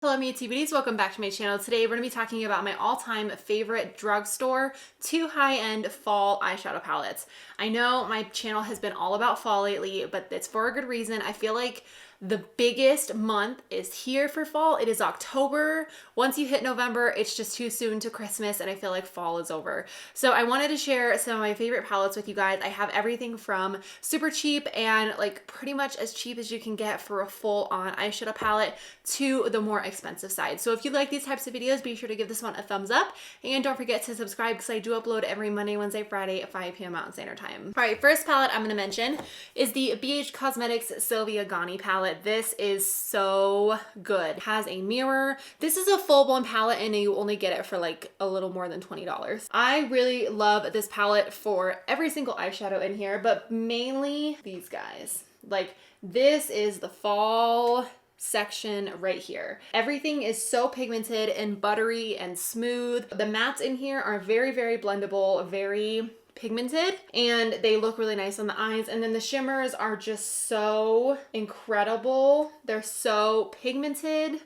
Hello beauty beauties, welcome back to my channel. Today we're going to be talking about my all-time favorite drugstore 2 high-end fall eyeshadow palettes. I know my channel has been all about fall lately, but it's for a good reason. I feel like the biggest month is here for fall. It is October. Once you hit November, it's just too soon to Christmas and I feel like fall is over. So I wanted to share some of my favorite palettes with you guys. I have everything from super cheap and like pretty much as cheap as you can get for a full-on eyeshadow palette to the more expensive side. So if you like these types of videos, be sure to give this one a thumbs up and don't forget to subscribe because I do upload every Monday, Wednesday, Friday at 5 p.m. Mountain Standard Time. All right, first palette I'm going to mention is the BH Cosmetics Sylvia Gani palette. This is so good. It has a mirror. This is a full-blown palette and you only get it for like a little more than $20. I really love this palette for every single eyeshadow in here, but mainly these guys. Like this is the fall section right here. Everything is so pigmented and buttery and smooth. The mattes in here are very, very blendable, very pigmented, and they look really nice on the eyes. And then the shimmers are just so incredible. They're so pigmented.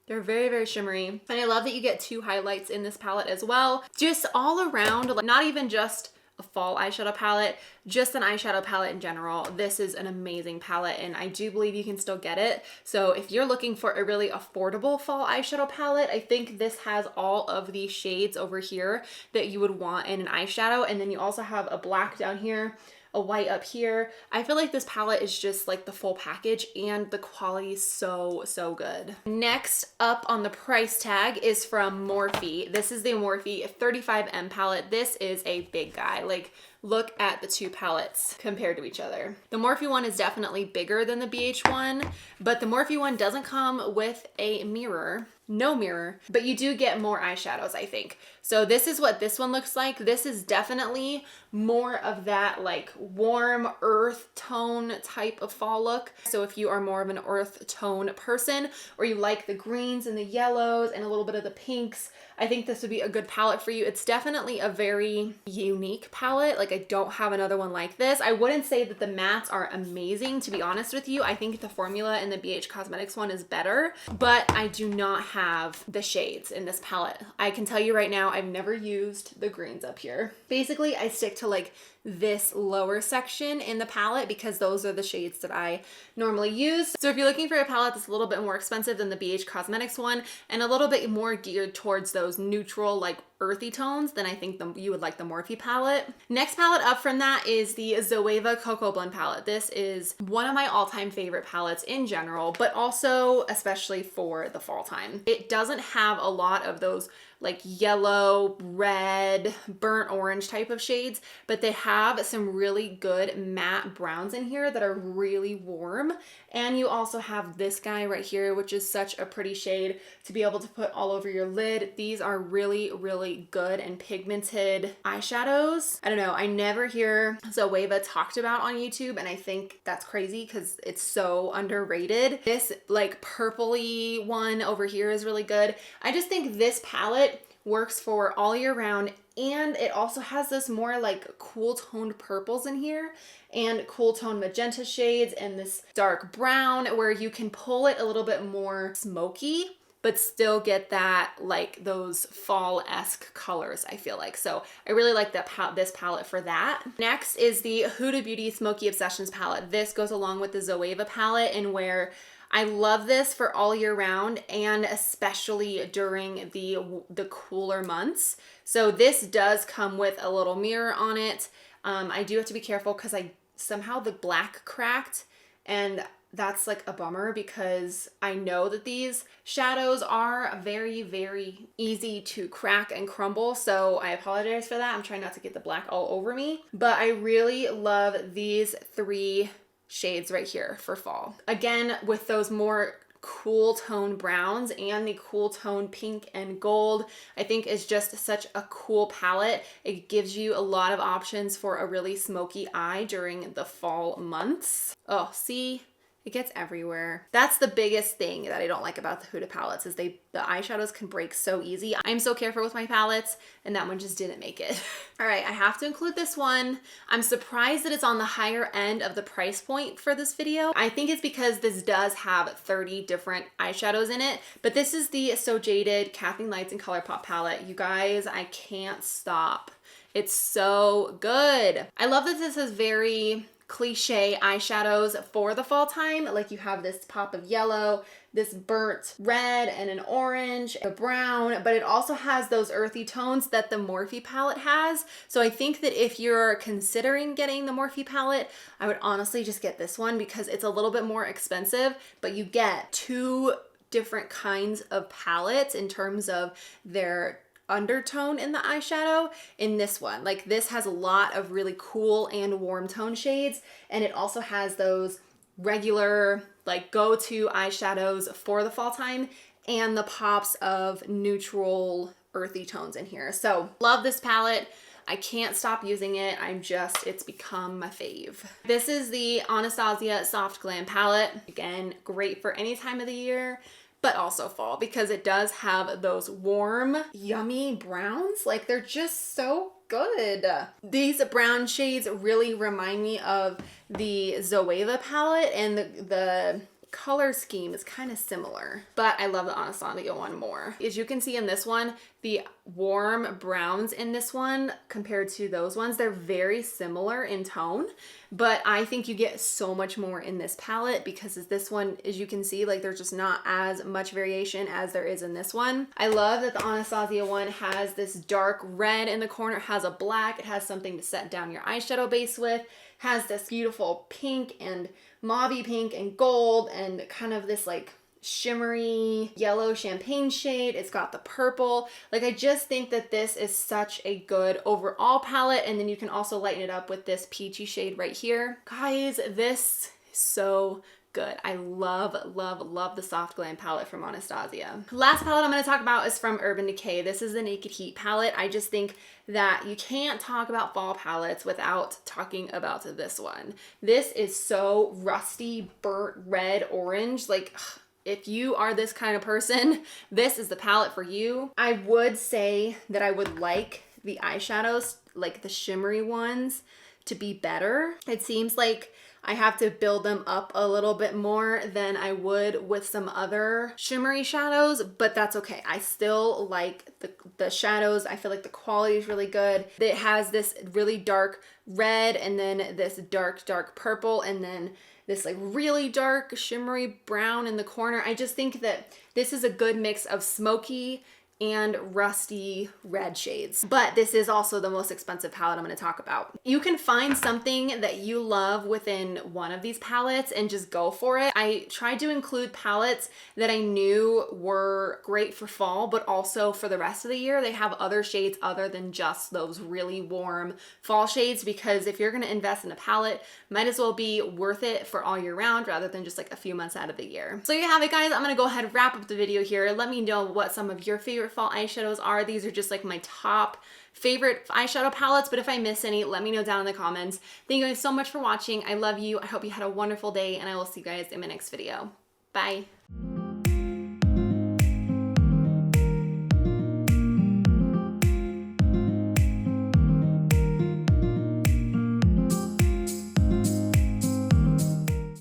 They're very, very shimmery. And I love that you get 2 highlights in this palette as well. Just all around, like not even just a fall eyeshadow palette, just an eyeshadow palette in general. This is an amazing palette and I do believe you can still get it. So if you're looking for a really affordable fall eyeshadow palette, I think this has all of the shades over here that you would want in an eyeshadow. And then you also have a black down here, a white up here. I feel like this palette is just like the full package and the quality is so, so good. Next up on the price tag is from Morphe. This is the Morphe 35M palette. This is a big guy. Like look at the 2 palettes compared to each other. The Morphe one is definitely bigger than the BH one, but the Morphe one doesn't come with a mirror. No mirror, but you do get more eyeshadows, I think. So this is what this one looks like. This is definitely more of that like warm earth tone type of fall look. So if you are more of an earth tone person or you like the greens and the yellows and a little bit of the pinks, I think this would be a good palette for you. It's definitely a very unique palette. Like I don't have another one like this. I wouldn't say that the mattes are amazing, to be honest with you. I think the formula in the BH Cosmetics one is better, but I do not have the shades in this palette. I can tell you right now, I've never used the greens up here. Basically, I stick to like this lower section in the palette because those are the shades that I normally use. So if you're looking for a palette that's a little bit more expensive than the BH Cosmetics one and a little bit more geared towards those neutral like earthy tones, then I think you would like the Morphe palette. Next palette up from that is the Zoeva Cocoa Blend palette. This is one of my all-time favorite palettes in general, but also especially for the fall time. It doesn't have a lot of those like yellow, red, burnt orange type of shades, but they have some really good matte browns in here that are really warm. And you also have this guy right here, which is such a pretty shade to be able to put all over your lid. These are really, really good and pigmented eyeshadows. I don't know, I never hear Zoeva talked about on YouTube, and I think that's crazy because it's so underrated. This like purpley one over here is really good. I just think this palette works for all year round, and it also has this more like cool toned purples in here and cool toned magenta shades and this dark brown where you can pull it a little bit more smoky but still get that like those fall-esque colors, I feel like. So I really like this palette for that. Next is the Huda Beauty Smokey Obsessions palette. This goes along with the Zoeva palette and where I love this for all year round and especially during the cooler months. So this does come with a little mirror on it. I do have to be careful because somehow the black cracked, and that's like a bummer because I know that these shadows are very, very easy to crack and crumble. So I apologize for that. I'm trying not to get the black all over me, but I really love these 3 shades right here for fall. Again, with those more cool tone browns and the cool tone pink and gold, I think is just such a cool palette. It gives you a lot of options for a really smoky eye during the fall months. Oh, see? It gets everywhere. That's the biggest thing that I don't like about the Huda palettes is the eyeshadows can break so easy. I'm so careful with my palettes and that one just didn't make it. All right, I have to include this one. I'm surprised that it's on the higher end of the price point for this video. I think it's because this does have 30 different eyeshadows in it, but this is the So Jaded Kathleen Lights and Colourpop palette. You guys, I can't stop. It's so good. I love that this is very cliche eyeshadows for the fall time. Like you have this pop of yellow, this burnt red and an orange, a brown, but it also has those earthy tones that the Morphe palette has. So I think that if you're considering getting the Morphe palette, I would honestly just get this one because it's a little bit more expensive, but you get two different kinds of palettes in terms of their undertone in the eyeshadow in this one. Like this has a lot of really cool and warm tone shades, and it also has those regular like go-to eyeshadows for the fall time and the pops of neutral earthy tones in here. So love this palette. I can't stop using it. It's become my fave. This is the Anasazi Soft Glam palette. Again, great for any time of the year, but also fall because it does have those warm, yummy browns. Like they're just so good. These brown shades really remind me of the Zoeva palette, and the color scheme is kind of similar, but I love the Anasazi one more. As you can see in this one, the warm browns in this one compared to those ones, they're very similar in tone, but I think you get so much more in this palette because this one, as you can see, like there's just not as much variation as there is in this one. I love that the Anasazi one has this dark red in the corner, it has a black, it has something to set down your eyeshadow base with, has this beautiful pink and mauve pink and gold and kind of this like shimmery yellow champagne shade. It's got the purple. Like I just think that this is such a good overall palette, and then you can also lighten it up with this peachy shade right here. Guys, this is so good. I love, love, love the Soft Glam palette from Anastasia. Last palette I'm going to talk about is from Urban Decay. This is the Naked Heat palette. I just think that you can't talk about fall palettes without talking about this one. This is so rusty, burnt red orange. Like, if you are this kind of person, this is the palette for you. I would say that I would like the eyeshadows, like the shimmery ones, to be better. It seems like I have to build them up a little bit more than I would with some other shimmery shadows, but that's okay. I still like the shadows. I feel like the quality is really good. It has this really dark red and then this dark, dark purple and then this like really dark shimmery brown in the corner. I just think that this is a good mix of smoky and rusty red shades. But this is also the most expensive palette I'm going to talk about. You can find something that you love within one of these palettes and just go for it. I tried to include palettes that I knew were great for fall, but also for the rest of the year. They have other shades other than just those really warm fall shades, because if you're going to invest in a palette, might as well be worth it for all year round rather than just like a few months out of the year. So you have it, guys. I'm going to go ahead and wrap up the video here. Let me know what some of your favorite fall eyeshadows are. These are just like my top favorite eyeshadow palettes, but if I miss any, let me know down in the comments. Thank you guys so much for watching. I love you. I hope you had a wonderful day, and I will see you guys in my next video. Bye.